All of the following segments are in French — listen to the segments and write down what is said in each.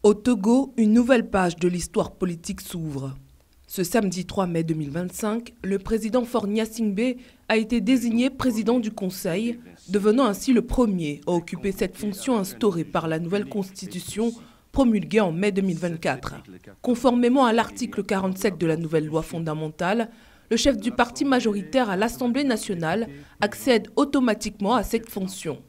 Au Togo, une nouvelle page de l'histoire politique s'ouvre. Ce samedi 3 mai 2025, le président Faure Gnassingbé a été désigné président du Conseil, devenant ainsi le premier à occuper cette fonction instaurée par la nouvelle constitution promulguée en mai 2024. Conformément à l'article 47 de la nouvelle loi fondamentale, le chef du parti majoritaire à l'Assemblée nationale accède automatiquement à cette fonction.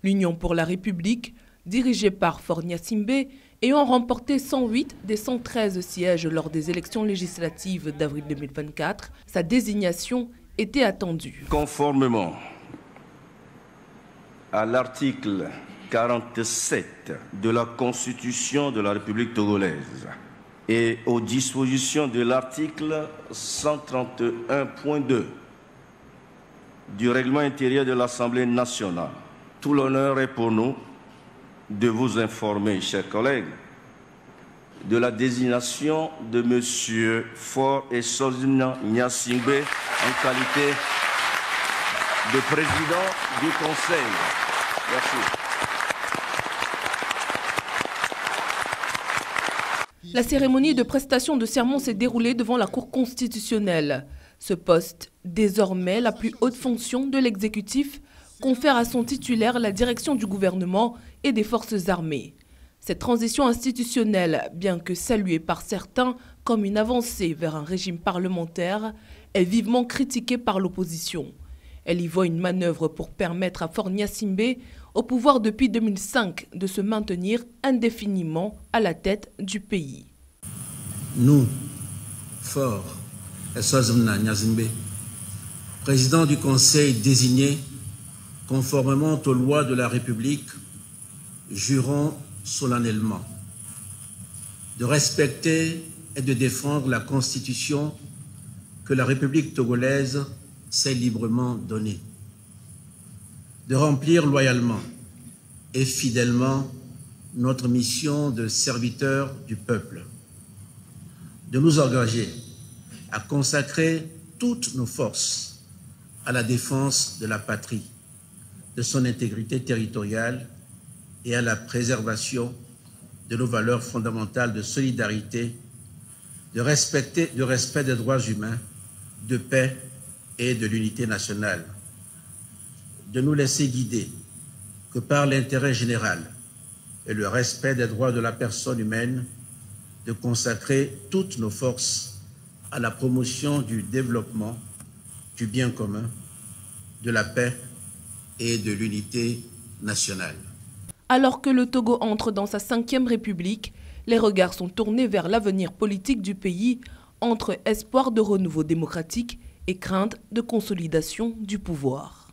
L'Union pour la République, dirigée par Faure Gnassingbé, ayant remporté 108 des 113 sièges lors des élections législatives d'avril 2024, sa désignation était attendue. Conformément à l'article 47 de la Constitution de la République togolaise et aux dispositions de l'article 131.2 du règlement intérieur de l'Assemblée nationale, tout l'honneur est pour nous de vous informer, chers collègues, de la désignation de M. Faure Gnassingbé en qualité de président du Conseil. Merci. La cérémonie de prestation de serment s'est déroulée devant la Cour constitutionnelle. Ce poste, désormais la plus haute fonction de l'exécutif, confère à son titulaire la direction du gouvernement et des forces armées. Cette transition institutionnelle, bien que saluée par certains comme une avancée vers un régime parlementaire, est vivement critiquée par l'opposition. Elle y voit une manœuvre pour permettre à Faure Gnassingbé, au pouvoir depuis 2005, de se maintenir indéfiniment à la tête du pays. Nous, Faure Gnassingbé, président du Conseil désigné conformément aux lois de la République, jurons solennellement de respecter et de défendre la Constitution que la République togolaise s'est librement donnée, de remplir loyalement et fidèlement notre mission de serviteur du peuple, de nous engager à consacrer toutes nos forces à la défense de la patrie, de son intégrité territoriale et à la préservation de nos valeurs fondamentales de solidarité, de respect des droits humains, de paix et de l'unité nationale, de nous laisser guider que par l'intérêt général et le respect des droits de la personne humaine, de consacrer toutes nos forces à la promotion du développement, du bien commun, de la paix et de l'unité nationale. Alors que le Togo entre dans sa 5e République, les regards sont tournés vers l'avenir politique du pays entre espoir de renouveau démocratique et crainte de consolidation du pouvoir.